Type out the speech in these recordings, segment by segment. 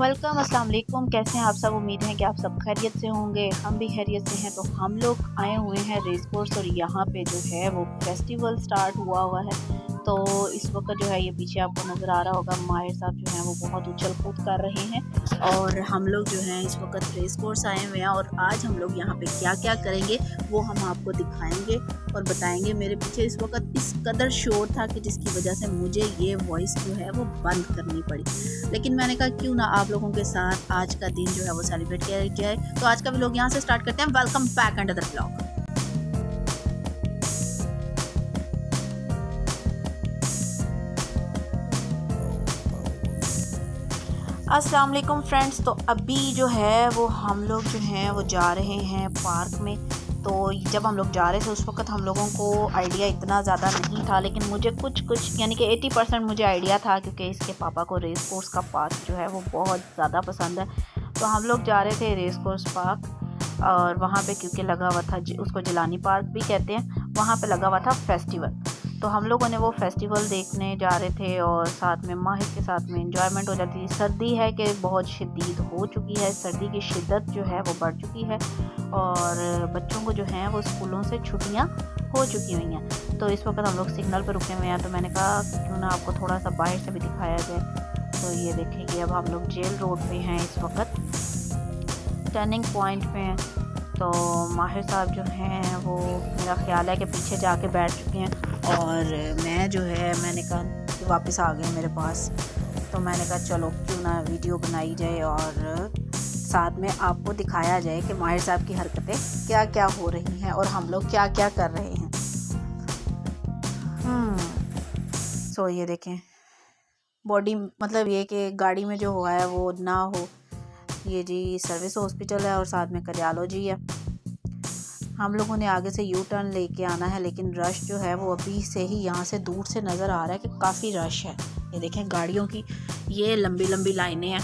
Welcome, अस्सलाम वालेकुम। कैसे हैं आप सब? उम्मीद है कि आप सब खैरियत से होंगे। हम भी खैरियत से हैं। तो हम लोग आए हुए हैं रेस कोर्स और यहाँ पे जो है वो फेस्टिवल स्टार्ट हुआ है। तो इस वक्त जो है ये पीछे आपको नज़र आ रहा होगा, माहिर साहब जो हैं वो बहुत उछल कूद कर रहे हैं और हम लोग जो हैं इस वक्त रेस कोर्स आए हुए हैं। और आज हम लोग यहाँ पे क्या क्या करेंगे वो हम आपको दिखाएंगे और बताएंगे। मेरे पीछे इस वक्त इस कदर शोर था कि जिसकी वजह से मुझे ये वॉइस जो है वो बंद करनी पड़ी, लेकिन मैंने कहा क्यों ना आप लोगों के साथ आज का दिन जो है वो सेलिब्रेट किया जाए। तो आज का व्लॉग यहाँ से स्टार्ट करते हैं। Welcome back another vlog. अस्सलाम वालेकुम फ्रेंड्स। तो अभी जो है वो हम लोग जो हैं वो जा रहे हैं पार्क में। तो जब हम लोग जा रहे थे उस वक्त हम लोगों को आइडिया इतना ज़्यादा नहीं था, लेकिन मुझे कुछ यानी कि 80% मुझे आइडिया था, क्योंकि इसके पापा को रेस कोर्स का पार्क जो है वो बहुत ज़्यादा पसंद है। तो हम लोग जा रहे थे रेस कोर्स पार्क और वहाँ पे क्योंकि लगा हुआ था, उसको जिलानी पार्क भी कहते हैं, वहाँ पे लगा हुआ था फेस्टिवल। तो हम लोगों ने वो फेस्टिवल देखने जा रहे थे और साथ में माहिर के साथ में एंजॉयमेंट हो जाती है। सर्दी है कि बहुत शदीद हो चुकी है, सर्दी की शिद्दत जो है वो बढ़ चुकी है और बच्चों को जो है वो स्कूलों से छुट्टियां हो चुकी हुई हैं। तो इस वक्त हम लोग सिग्नल पर रुके हुए हैं। तो मैंने कहा क्यों ना आपको थोड़ा सा बाहर से भी दिखाया जाए। तो ये देखेंगे, अब हम लोग जेल रोड पे हैं इस वक्त, टर्निंग पॉइंट पे हैं। तो माहिर साहब जो हैं वो मेरा ख्याल है कि पीछे जाके बैठ चुके हैं और मैं जो है मैंने कहा कि वापस आ गए मेरे पास। तो मैंने कहा चलो क्यों ना वीडियो बनाई जाए और साथ में आपको दिखाया जाए कि माहिर साहब की हरकतें क्या क्या हो रही हैं और हम लोग क्या क्या कर रहे हैं। सो ये देखें, बॉडी मतलब ये कि गाड़ी में जो हुआ है वो ना हो। ये जी सर्विस हॉस्पिटल है और साथ में करियालो जी है। हम लोगों ने आगे से यू टर्न लेके आना है, लेकिन रश जो है वो अभी से ही यहाँ से दूर से नज़र आ रहा है कि काफ़ी रश है। ये देखें गाड़ियों की ये लंबी लंबी लाइनें हैं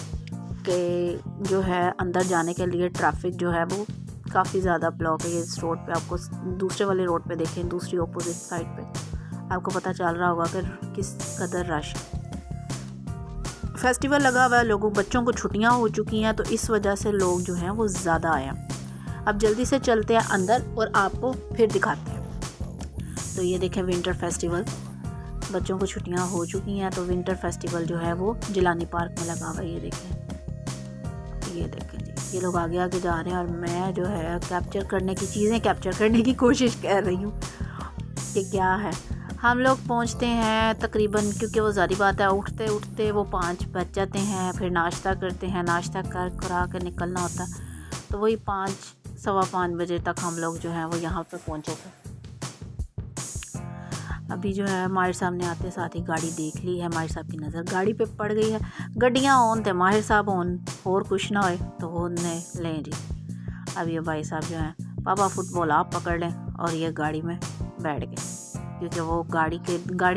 कि जो है अंदर जाने के लिए ट्रैफिक जो है वो काफ़ी ज़्यादा ब्लॉक है। इस रोड पे आपको दूसरे वाले रोड पे देखें, दूसरी अपोजिट साइड पे आपको पता चल रहा होगा कि किस कदर रश है। फेस्टिवल लगा हुआ है, लोगों बच्चों को छुट्टियां हो चुकी हैं, तो इस वजह से लोग जो हैं वो ज़्यादा आए हैं। अब जल्दी से चलते हैं अंदर और आपको फिर दिखाते हैं। तो ये देखें विंटर फेस्टिवल, बच्चों को छुट्टियां हो चुकी हैं तो विंटर फेस्टिवल जो है वो जिलानी पार्क में लगा हुआ है। ये देखें जी, ये लोग आगे आगे जा रहे हैं और मैं जो है कैप्चर करने की चीज़ें कैप्चर करने की कोशिश कर रही हूँ कि क्या है। हम लोग पहुंचते हैं तकरीबन, क्योंकि वो ज़ारी बात है, उठते उठते वो 5 बज जाते हैं। फिर नाश्ता करते हैं, नाश्ता करा कर निकलना होता है। तो वही 5 सवा 5 बजे तक हम लोग जो हैं वो यहाँ पर पहुँचे थे। अभी जो है माहिर साहब ने आते साथ ही गाड़ी देख ली है। माहिर साहब की नज़र गाड़ी पे पड़ गई है। गड्डियाँ ऑन थे, माहिर साहब ऑन, और कुछ ना होए तो होने लें जी। अब ये भाई साहब जो हैं, पापा फुटबॉल आप पकड़ लें, और ये गाड़ी में बैठ गए, क्योंकि वो गाड़ी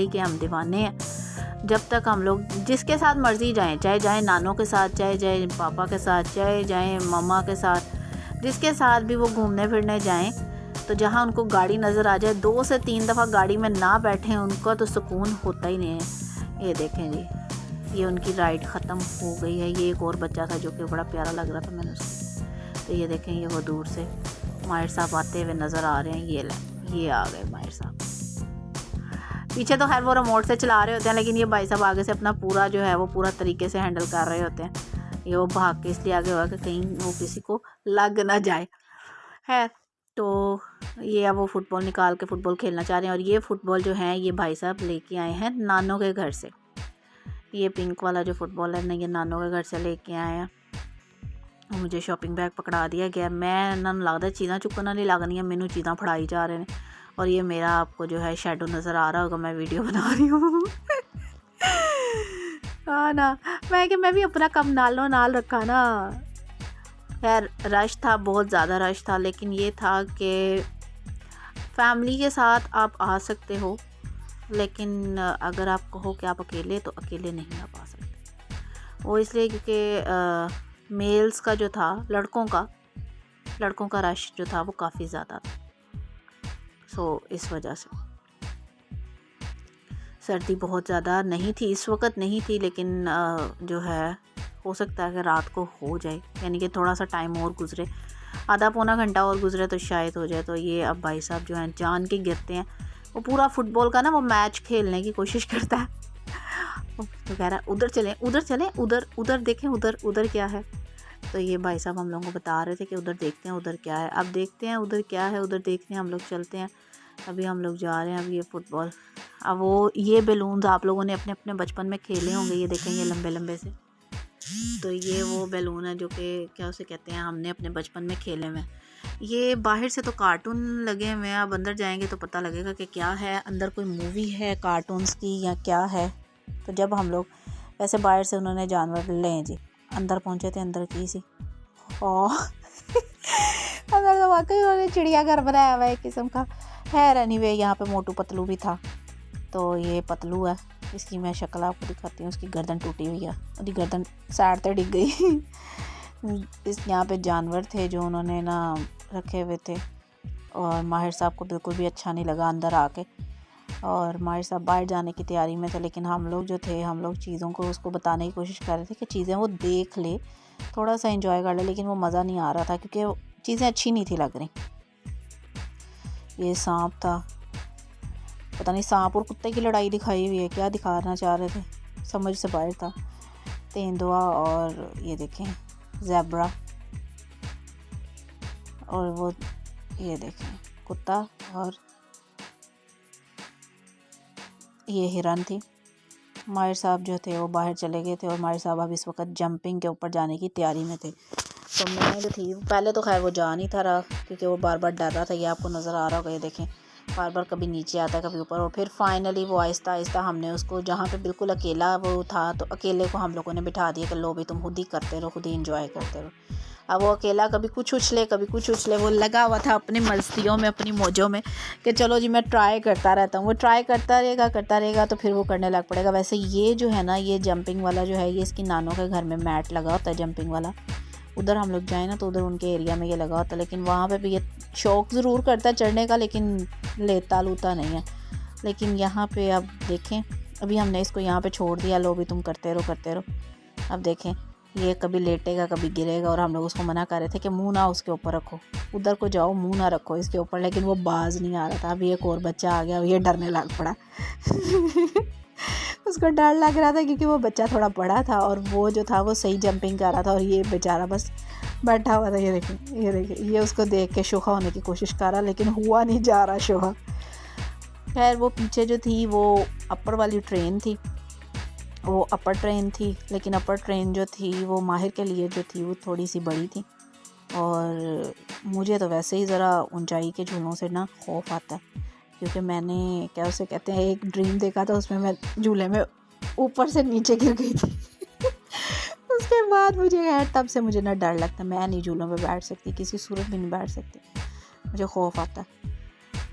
के हम दीवाने हैं। जब तक हम लोग जिसके साथ मर्ज़ी जाएं, चाहे जाएं नानों के साथ, चाहे जाएं पापा के साथ, चाहे जाएं मम्मा के साथ, जिसके साथ भी वो घूमने फिरने जाएं, तो जहां उनको गाड़ी नज़र आ जाए 2 से 3 दफ़ा गाड़ी में ना बैठें उनका तो सुकून होता ही नहीं है। ये देखें जी, ये उनकी राइड ख़त्म हो गई है। ये एक और बच्चा था जो कि बड़ा प्यारा लग रहा था मैंने उसको। तो ये देखें, ये वो दूर से माहिर साहब आते हुए नज़र आ रहे हैं। ये आ गए माहिर साहब। पीछे तो खैर वो रिमोट से चला रहे होते हैं, लेकिन ये भाई साहब आगे से अपना पूरा जो है वो पूरा तरीके से हैंडल कर रहे होते हैं। ये वो भाग के इसलिए आगे हुआ कि कहीं वो किसी को लग ना जाए। है तो ये अब वो फुटबॉल निकाल के फुटबॉल खेलना चाह रहे हैं। और ये फुटबॉल जो है ये भाई साहब लेके आए हैं नानों के घर से। ये पिंक वाला जो फुटबॉल है ना, ये नानों के घर से लेके आए हैं। मुझे शॉपिंग बैग पकड़ा दिया गया। मैं ना लगता चीज़ां चुकना नहीं लगनियाँ, मैनू चीज़ां फड़ाई जा रहे हैं। और ये मेरा आपको जो है शेडो नज़र आ रहा होगा, मैं वीडियो बना रही हूँ। हाँ ना, मैं भी अपना कम नाल रखा ना। खैर रश था, बहुत ज़्यादा रश था, लेकिन ये था कि फैमिली के साथ आप आ सकते हो, लेकिन अगर आप कहो कि आप अकेले, तो अकेले नहीं आप आ सकते। वो इसलिए क्योंकि मेल्स का जो था, लड़कों का रश जो था वो काफ़ी ज़्यादा था। सो इस वजह से सर्दी बहुत ज़्यादा नहीं थी, इस वक्त नहीं थी, लेकिन जो है हो सकता है कि रात को हो जाए, यानी कि थोड़ा सा टाइम और गुजरे, आधा पौना घंटा और गुजरे तो शायद हो जाए। तो ये अब भाई साहब जो हैं जान के गिरते हैं। वो पूरा फुटबॉल का ना वो मैच खेलने की कोशिश करता है। तो कह रहा है उधर चलें, उधर चलें, उधर उधर देखें, उधर उधर क्या है। तो ये भाई साहब हम लोगों को बता रहे थे कि उधर देखते हैं उधर क्या है। अब देखते हैं उधर क्या है, उधर देखते हैं, हम लोग चलते हैं। अभी हम लोग जा रहे हैं। अब ये फुटबॉल, अब वो ये बैलून्स आप लोगों ने अपने अपने बचपन में खेले होंगे। ये देखें, ये लंबे लंबे से, तो ये वो बैलून है जो कि क्या उसे कहते हैं, हमने अपने बचपन में खेले हुए हैं। ये बाहर से तो कार्टून लगे हुए हैं, अब अंदर जाएंगे तो पता लगेगा कि क्या है, अंदर कोई मूवी है कार्टून्स की या क्या है। तो जब हम लोग वैसे बाहर से उन्होंने जानवर लें जी, अंदर पहुंचे थे, अंदर की सी और अंदर तो वाकई उन्होंने चिड़ियाघर बनाया हुआ है एक किस्म का। खैर एनीवे, यहाँ पे मोटू पतलू भी था। तो ये पतलू है, इसकी मैं शक्ल आपको दिखाती हूँ। उसकी गर्दन टूटी हुई है, उसकी गर्दन साइड तक डिग गई। इस यहाँ पे जानवर थे जो उन्होंने ना रखे हुए थे, और माहिर साहब को बिल्कुल भी अच्छा नहीं लगा अंदर आके। और माहिर साहब बाहर जाने की तैयारी में थे, लेकिन हम लोग जो थे, हम लोग चीज़ों को उसको बताने की कोशिश कर रहे थे कि चीज़ें वो देख ले, थोड़ा सा एंजॉय कर ले, लेकिन वो मज़ा नहीं आ रहा था क्योंकि चीज़ें अच्छी नहीं थी लग रही। ये सांप था, पता नहीं सांप और कुत्ते की लड़ाई दिखाई हुई है, क्या दिखाना चाह रहे थे, समझ से बाहर था। तेंदुआ और ये देखें ज़ेब्रा, और वो ये देखें कुत्ता, और ये हिरन थी। माहिर साहब जो थे वो बाहर चले गए थे, और माहिर साहब अब इस वक्त जंपिंग के ऊपर जाने की तैयारी में थे। तो मैं जो थी पहले तो खैर वो जा नहीं था रहा, क्योंकि वो बार बार डर रहा था। ये आपको नज़र आ रहा होगा, ये देखें बार बार कभी नीचे आता है कभी ऊपर। और फिर फाइनली वो आहिस्ता आहिस्ता हमने उसको, जहाँ पे बिल्कुल अकेला वो था, तो अकेले को हम लोगों ने बिठा दिया कि लो भाई तुम खुद ही करते रहो, खुद ही इंजॉय करते रहो। अब वो अकेला कभी कुछ उछले कभी कुछ उछले, वो लगा हुआ था अपनी मस्तियों में, अपनी मौजों में कि चलो जी मैं ट्राई करता रहता हूँ। वो ट्राई करता रहेगा तो फिर वो करने लग पड़ेगा। वैसे ये जो है ना, ये जंपिंग वाला जो है, ये इसकी नानों के घर में मैट लगा होता है जंपिंग वाला। उधर हम लोग जाए ना तो उधर उनके एरिया में ये लगा होता है, लेकिन वहाँ पे भी ये शौक़ ज़रूर करता है चढ़ने का, लेकिन लेता लूता नहीं है। लेकिन यहाँ पे अब देखें, अभी हमने इसको यहाँ पे छोड़ दिया, लो भी तुम करते रहो। अब देखें ये कभी लेटेगा कभी गिरेगा, और हम लोग उसको मना कर रहे थे कि मुंह ना उसके ऊपर रखो, उधर को जाओ, मुंह ना रखो इसके ऊपर, लेकिन वो बाज नहीं आ रहा था। अभी एक और बच्चा आ गया, अब ये डरने लग पड़ा। उसको डर लग रहा था क्योंकि वो बच्चा थोड़ा बड़ा था, और वो जो था वो सही जंपिंग कर रहा था, और ये बेचारा बस बैठा हुआ था। ये देखें ये उसको देख के शोखा होने की कोशिश कर रहा, लेकिन हुआ नहीं जा रहा शोखा। खैर वो पीछे जो थी वो अपर वाली ट्रेन थी, वो अपर ट्रेन थी, लेकिन अपर ट्रेन जो थी वो माहिर के लिए जो थी वो थोड़ी सी बड़ी थी। और मुझे तो वैसे ही ज़रा ऊंचाई के झूलों से ना खौफ आता है, क्योंकि मैंने क्या उसे कहते हैं एक ड्रीम देखा था, उसमें मैं झूले में ऊपर से नीचे गिर गई थी। उसके बाद मुझे तब से मुझे ना डर लगता, मैं नहीं झूलों पे बैठ सकती, किसी सूरत में नहीं बैठ सकती, मुझे खौफ आता है।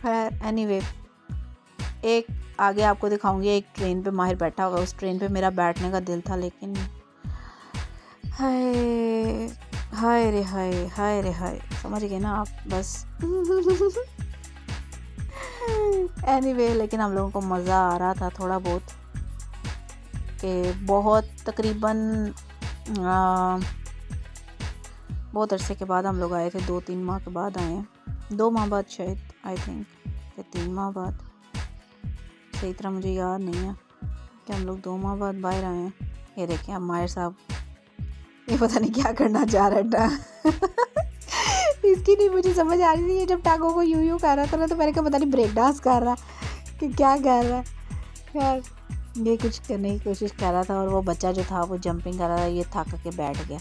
खैर एनीवे, एक आगे आपको दिखाऊंगी, एक ट्रेन पे माहिर बैठा होगा, उस ट्रेन पे मेरा बैठने का दिल था, लेकिन हाय हाय रे हाय, हाय रे हाय, समझ गए ना आप बस। एनीवे, लेकिन हम लोगों को मज़ा आ रहा था थोड़ा बहुत, कि बहुत तकरीबन बहुत अरसे के बाद हम लोग आए थे, 2-3 माह के बाद आए हैं, 2 माह बाद शायद, आई थिंक, या 3 माह बाद, सही तरह मुझे याद नहीं है कि हम लोग 2 माह बाद बाहर आए हैं। ये देखें अब माहिर साहब ये पता नहीं क्या करना चाह रहा है। इसकी नहीं मुझे समझ आ रही थी, ये जब टांगों को यूं कर रहा था ना, तो मैंने कहा पता नहीं ब्रेक डांस कर रहा कि क्या कर रहा है। यार ये कुछ करने की कोशिश कर रहा था, और वो बच्चा जो था वो जंपिंग कर रहा था, ये थक के बैठ गया,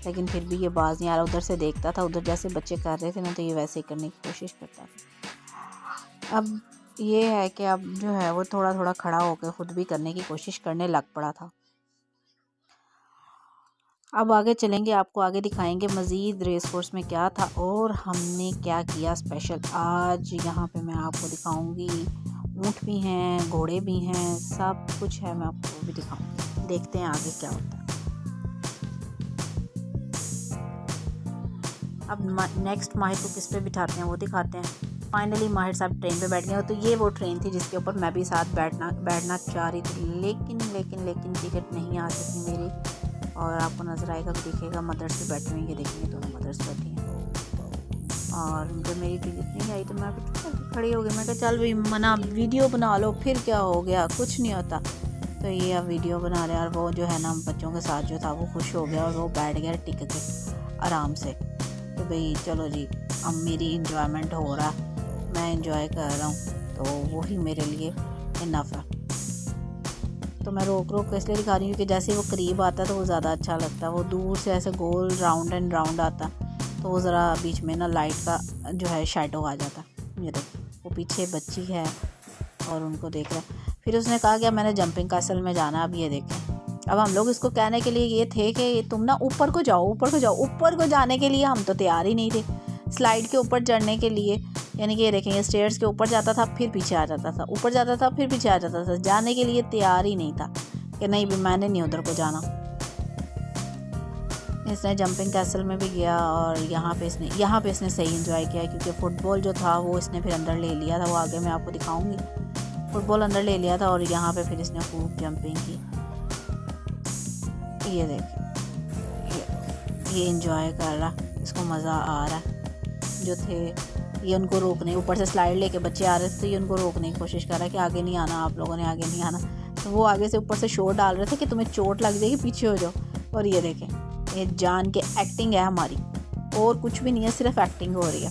लेकिन फिर भी ये बाज नहीं आ रहा। उधर से देखता था, उधर जैसे बच्चे कर रहे थे ना, तो ये वैसे ही करने की कोशिश करता था। अब ये है कि अब जो है वो थोड़ा थोड़ा खड़ा होकर ख़ुद भी करने की कोशिश करने लग पड़ा था। अब आगे चलेंगे, आपको आगे दिखाएंगे मज़ीद रेस कोर्स में क्या था और हमने क्या किया स्पेशल। आज यहाँ पे मैं आपको दिखाऊंगी, ऊँट भी हैं, घोड़े भी हैं, सब कुछ है, मैं आपको वो भी दिखाऊंगी। देखते हैं आगे क्या होता है। अब नेक्स्ट माहिर को किस पे बिठाते हैं वो दिखाते हैं। फाइनली माहिर साहब ट्रेन पे बैठ गए। तो ये वो ट्रेन थी जिसके ऊपर मैं भी साथ बैठना चाह रही थी, लेकिन टिकट नहीं आ सकी मेरी, और आपको नज़र आएगा, दिखेगा मदर्स भी बैठी हुई, ये देखेंगे दोनों मदर्स बैठी हैं। और जब मेरी टिकट नहीं आई तो मैं खड़ी हो गई, मैं कहा चल भाई मना वीडियो बना लो, फिर क्या हो गया, कुछ नहीं होता। तो ये अब वीडियो बना रहे हैं, और वो जो है ना बच्चों के साथ जो था वो खुश हो गया और वो बैठ गया टिक के आराम से कि भाई चलो जी अब मेरी इंजॉयमेंट हो रहा, मैं इंजॉय कर रहा हूँ, तो वही मेरे लिए इनफ है। तो मैं रोक रोक के इसलिए दिखा रही हूँ कि जैसे वो करीब आता तो वो ज़्यादा अच्छा लगता है, वो दूर से ऐसे गोल राउंड एंड राउंड आता तो वो ज़रा बीच में ना लाइट का जो है शेडो आ जाता। ये देखो वो पीछे बच्ची है और उनको देख रहा है। फिर उसने कहा कि मैंने जंपिंग कैसल में जाना। अब ये देखें, अब हम लोग इसको कहने के लिए ये थे कि तुम ना ऊपर को जाओ, ऊपर को जाओ। ऊपर को जाने के लिए हम तो तैयार ही नहीं थे, स्लाइड के ऊपर चढ़ने के लिए। यानी कि ये देखें, ये स्टेयर्स के ऊपर जाता था फिर पीछे आ जाता था, ऊपर जाता था फिर पीछे आ जाता था, जाने के लिए तैयार ही नहीं था कि नहीं भी मैंने नहीं उधर को जाना। इसने जंपिंग कैसल में भी गया और यहाँ पे इसने सही एंजॉय किया, क्योंकि फ़ुटबॉल जो था वो इसने फिर अंदर ले लिया था, वो आगे मैं आपको दिखाऊंगी। फुटबॉल अंदर ले लिया था और यहाँ पे फिर इसने खूब जंपिंग की। ये देखिए ये एंजॉय कर रहा, इसको मज़ा आ रहा है। जो थे ये उनको रोकने, ऊपर से स्लाइड लेके बच्चे आ रहे थे तो ये उनको रोकने की कोशिश कर रहा है कि आगे नहीं आना, आप लोगों ने आगे नहीं आना। तो वो आगे से ऊपर से शोर डाल रहे थे कि तुम्हें चोट लग जाएगी, पीछे हो जाओ। और ये देखें, ये जान के एक्टिंग है हमारी, और कुछ भी नहीं है, सिर्फ एक्टिंग हो रही है।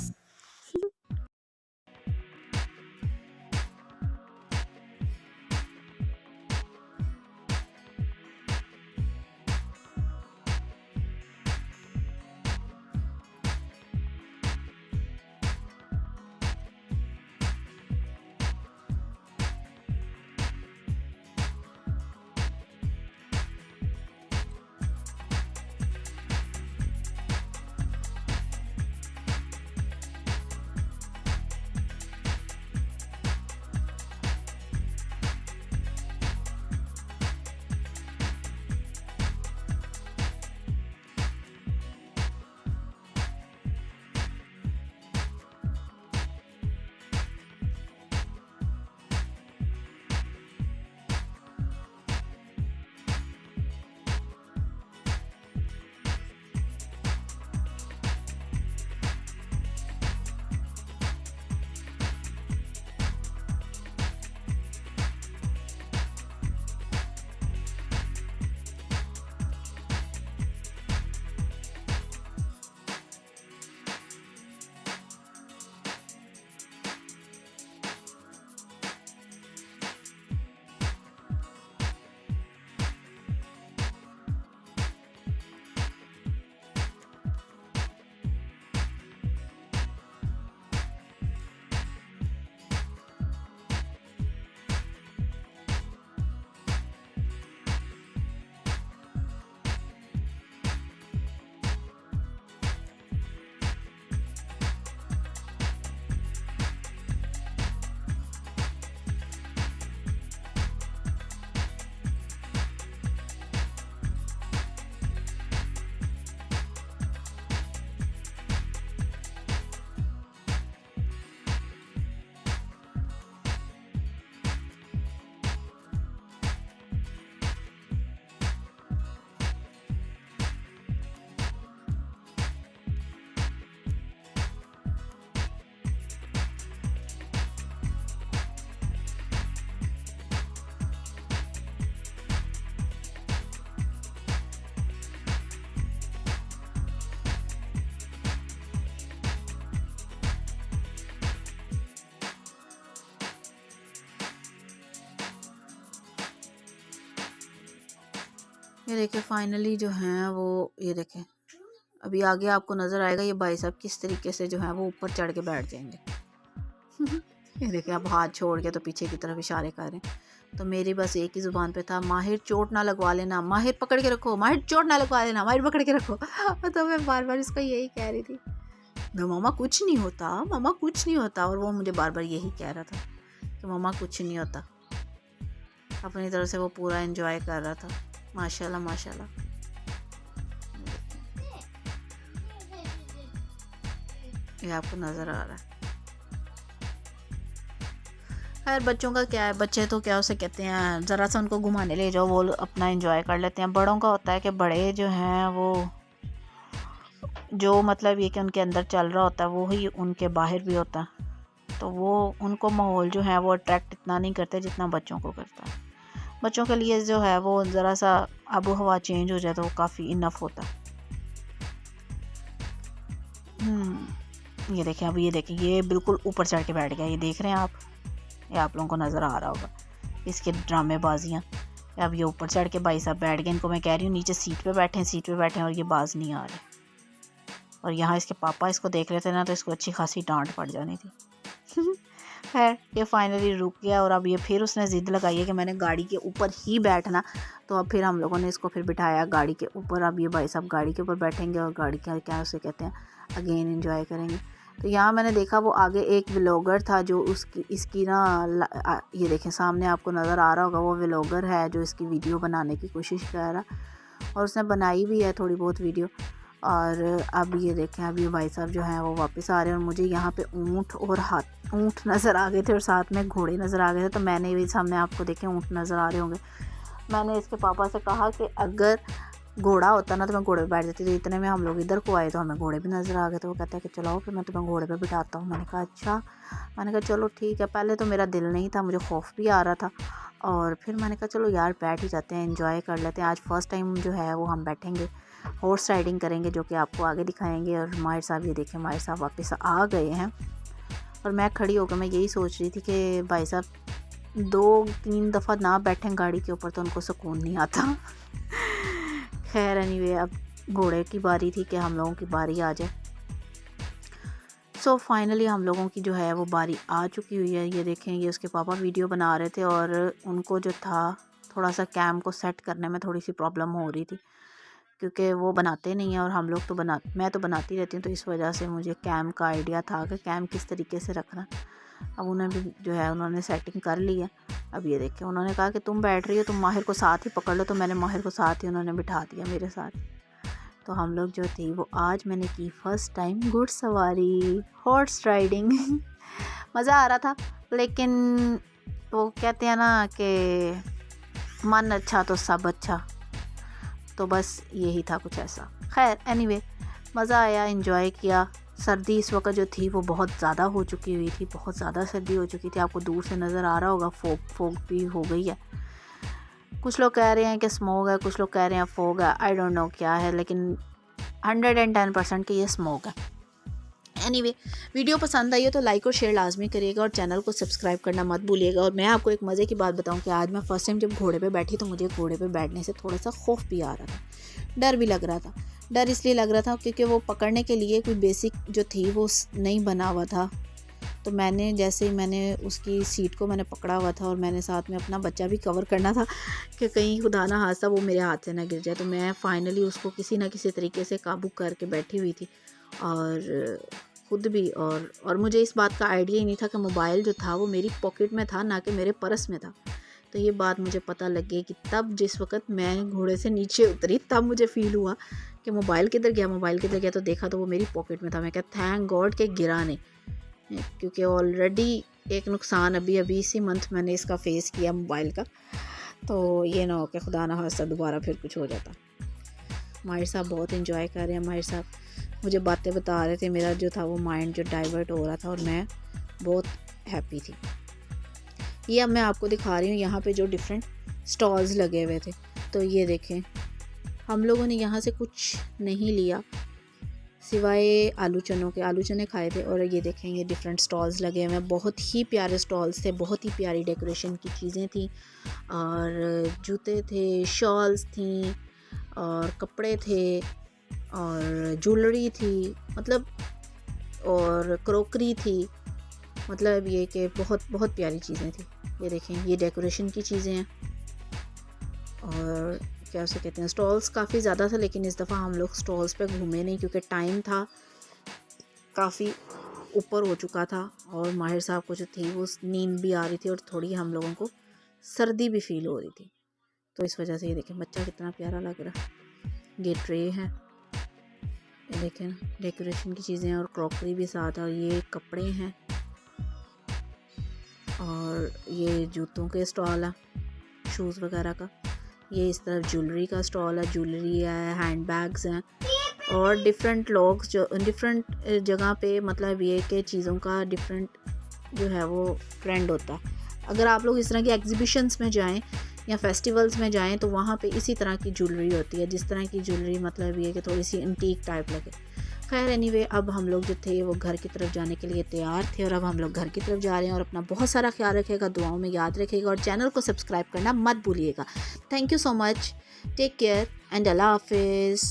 ये देखिए फाइनली जो हैं वो, ये देखें अभी आगे आपको नज़र आएगा ये भाई साहब किस तरीके से जो है वो ऊपर चढ़ के बैठ जाएंगे। ये देखें अब हाथ छोड़ के तो पीछे की तरफ इशारे कर रहे हैं। तो मेरी बस एक ही ज़ुबान पे था, माहिर चोट ना लगवा लेना, माहिर पकड़ के रखो, माहिर चोट ना लगवा लेना, माहिर पकड़ के रखो। तो मैं बार बार इसको यही कह रही थी, तो मामा कुछ नहीं होता, मामा कुछ नहीं होता। और वो मुझे बार बार यही कह रहा था कि मामा कुछ नहीं होता। अपनी तरफ से वो पूरा एंजॉय कर रहा था। माशाल्लाह माशाल्लाह। ये आपको नज़र आ रहा है। खैर बच्चों का क्या है, बच्चे तो क्या उसे कहते हैं, ज़रा सा उनको घुमाने ले जाओ वो अपना एंजॉय कर लेते हैं। बड़ों का होता है कि बड़े जो हैं वो जो मतलब ये कि उनके अंदर चल रहा होता है वो ही उनके बाहर भी होता है, तो वो उनको माहौल जो है वो अट्रैक्ट इतना नहीं करते जितना बच्चों को करता है। बच्चों के लिए जो है वो ज़रा सा आबो हवा चेंज हो जाए तो वो काफ़ी इनफ होता है। ये देखें, अब ये देखें, ये बिल्कुल ऊपर चढ़ के बैठ गया, ये देख रहे हैं आप, ये आप लोगों को नज़र आ रहा होगा इसके ड्रामेबाजियाँ। अब ये ऊपर चढ़ के भाई साहब बैठ गए, इनको मैं कह रही हूँ नीचे सीट पे बैठे और ये बाज नहीं आ रहे। और यहाँ इसके पापा इसको देख रहे थे ना, तो इसको अच्छी खासी डांट पड़ जानी थी। खैर ये फाइनली रुक गया और अब ये फिर उसने ज़िद लगाई है कि मैंने गाड़ी के ऊपर ही बैठना। तो अब फिर हम लोगों ने इसको फिर बिठाया गाड़ी के ऊपर। अब ये भाई साहब गाड़ी के ऊपर बैठेंगे और गाड़ी का क्या उसे कहते हैं अगेन एंजॉय करेंगे। तो यहाँ मैंने देखा वो आगे एक व्लॉगर था जो इसकी ना ये देखें सामने आपको नज़र आ रहा होगा, वो व्लॉगर है जो इसकी वीडियो बनाने की कोशिश कर रहा, और उसने बनाई भी है थोड़ी बहुत वीडियो। और अब ये देखें, अब ये भाई साहब जो हैं वो वापस आ रहे हैं और मुझे यहाँ पे ऊँट नज़र आ गए थे और साथ में घोड़े नज़र आ गए थे। तो मैंने भी सामने आपको देखे ऊँट नज़र आ रहे होंगे। मैंने इसके पापा से कहा कि अगर घोड़ा होता ना तो मैं घोड़े पे बैठ जाती थी। इतने में हम लोग इधर को आए तो हमें घोड़े भी नज़र आ गए। तो वो कहता है कि चलो फिर मैं तुम्हें घोड़े पे बिठाता हूँ। मैंने कहा अच्छा। मैंने कहा चलो ठीक है। पहले तो मेरा दिल नहीं था, मुझे खौफ भी आ रहा था, और फिर मैंने कहा चलो यार बैठ ही जाते हैं, एंजॉय कर लेते हैं। आज फ़र्स्ट टाइम जो है वो हम बैठेंगे, हॉर्स राइडिंग करेंगे, जो कि आपको आगे दिखाएंगे। और माहिर साहब ये देखें, माहिर साहब वापस आ गए हैं और मैं खड़ी होकर मैं यही सोच रही थी कि भाई साहब 2-3 दफ़ा ना बैठें गाड़ी के ऊपर तो उनको सुकून नहीं आता। खैर एनीवे, अब घोड़े की बारी थी कि हम लोगों की बारी आ जाए। सो फाइनली हम लोगों की जो है वो बारी आ चुकी हुई है। ये देखें, ये उसके पापा वीडियो बना रहे थे और उनको जो था थोड़ा सा कैम को सेट करने में थोड़ी सी प्रॉब्लम हो रही थी, क्योंकि वो बनाते नहीं हैं और हम लोग तो मैं तो बनाती रहती हूँ। तो इस वजह से मुझे कैम का आइडिया था कि कैम किस तरीके से रखना। अब उन्हें भी जो है उन्होंने सेटिंग कर ली है। अब ये देखें, उन्होंने कहा कि तुम बैठ रही हो, तुम माहिर को साथ ही पकड़ लो। तो मैंने माहिर को साथ ही उन्होंने बिठा दिया मेरे साथ। तो हम लोग जो थी वो आज मैंने की फ़र्स्ट टाइम घुड़सवारी, हॉर्स राइडिंग। मज़ा आ रहा था, लेकिन वो कहते हैं ना कि मन अच्छा तो सब अच्छा, तो बस यही था कुछ ऐसा। खैर एनीवे, मज़ा आया, एंजॉय किया। सर्दी इस वक्त जो थी वो बहुत ज़्यादा हो चुकी हुई थी, बहुत ज़्यादा सर्दी हो चुकी थी। आपको दूर से नज़र आ रहा होगा, फोग भी हो गई है। कुछ लोग कह रहे हैं कि स्मोक है, कुछ लोग कह रहे हैं फोग है, आई डोंट नो क्या है, लेकिन 110% की ये स्मोक है। एनीवे, वीडियो पसंद आई हो तो लाइक और शेयर लाजमी करिएगा और चैनल को सब्सक्राइब करना मत भूलिएगा। और मैं आपको एक मज़े की बात बताऊं कि आज मैं फ़र्स्ट टाइम जब घोड़े पे बैठी तो मुझे घोड़े पे बैठने से थोड़ा सा खौफ भी आ रहा था, डर भी लग रहा था। डर इसलिए लग रहा था क्योंकि वो पकड़ने के लिए कोई बेसिक जो थी वो नहीं बना हुआ था। तो मैंने जैसे ही मैंने उसकी सीट को मैंने पकड़ा हुआ था और मैंने साथ में अपना बच्चा भी कवर करना था कि कहीं खुदा ना हादसा वो मेरे हाथ से ना गिर जाए। तो मैं फाइनली उसको किसी ना किसी तरीके से काबू करके बैठी हुई थी और खुद भी। और मुझे इस बात का आइडिया ही नहीं था कि मोबाइल जो था वो मेरी पॉकेट में था, ना कि मेरे पर्स में था। तो ये बात मुझे पता लग गई कि तब जिस वक्त मैं घोड़े से नीचे उतरी तब मुझे फ़ील हुआ कि मोबाइल किधर गया। तो देखा तो वो मेरी पॉकेट में था। मैं क्या थैंक गॉड के गिरा नहीं, क्योंकि ऑलरेडी एक नुकसान अभी इसी मंथ मैंने इसका फ़ेस किया मोबाइल का। तो ये ना हो कि खुदा ना खास्ता दोबारा फिर कुछ हो जाता। माहिर साहब बहुत एंजॉय कर रहे हैं। माहिर साहब मुझे बातें बता रहे थे, मेरा जो था वो माइंड जो डाइवर्ट हो रहा था और मैं बहुत हैप्पी थी। ये अब मैं आपको दिखा रही हूँ यहाँ पे जो डिफरेंट स्टॉल्स लगे हुए थे। तो ये देखें, हम लोगों ने यहाँ से कुछ नहीं लिया सिवाय आलू चनों के। आलू चने खाए थे। और ये देखें, ये डिफरेंट स्टॉल्स लगे हुए हैं, बहुत ही प्यारे स्टॉल्स थे, बहुत ही प्यारी डेकोरेशन की चीज़ें थी और जूते थे, शॉल्स थी और कपड़े थे और ज्वेलरी थी, मतलब और क्रोकरी थी। मतलब ये कि बहुत बहुत प्यारी चीज़ें थी। ये देखें, ये डेकोरेशन की चीज़ें हैं और क्या उसे कहते हैं, स्टॉल्स काफ़ी ज़्यादा था, लेकिन इस दफ़ा हम लोग स्टॉल्स पे घूमे नहीं क्योंकि टाइम था काफ़ी ऊपर हो चुका था और माहिर साहब को जो थी वो नींद भी आ रही थी और थोड़ी हम लोगों को सर्दी भी फील हो रही थी। तो इस वजह से ये देखें, बच्चा कितना प्यारा लग रहा है। ये ट्रे है, ये देखें डेकोरेशन की चीज़ें और क्रॉकरी भी साथ है। और ये कपड़े हैं और ये जूतों के स्टॉल है, शूज़ वगैरह का। ये इस तरफ ज्वेलरी का स्टॉल है, ज्वेलरी है, हैंड बैग्स हैं और डिफरेंट लोग जो डिफरेंट जगह पे मतलब ये कि चीज़ों का डिफरेंट जो है वो ट्रेंड होता है। अगर आप लोग इस तरह की एग्जीबिशंस में जाएं या फेस्टिवल्स में जाएं तो वहाँ पे इसी तरह की ज्वेलरी होती है, जिस तरह की ज्वेलरी मतलब ये कि थोड़ी सी एंटीक टाइप लगे। खैर एनीवे, अब हम लोग जो थे वो घर की तरफ जाने के लिए तैयार थे और अब हम लोग घर की तरफ जा रहे हैं। और अपना बहुत सारा ख्याल रखिएगा, दुआओं में याद रखिएगा और चैनल को सब्सक्राइब करना मत भूलिएगा। Thank you so much, take care and अल्लाह हाफिज़।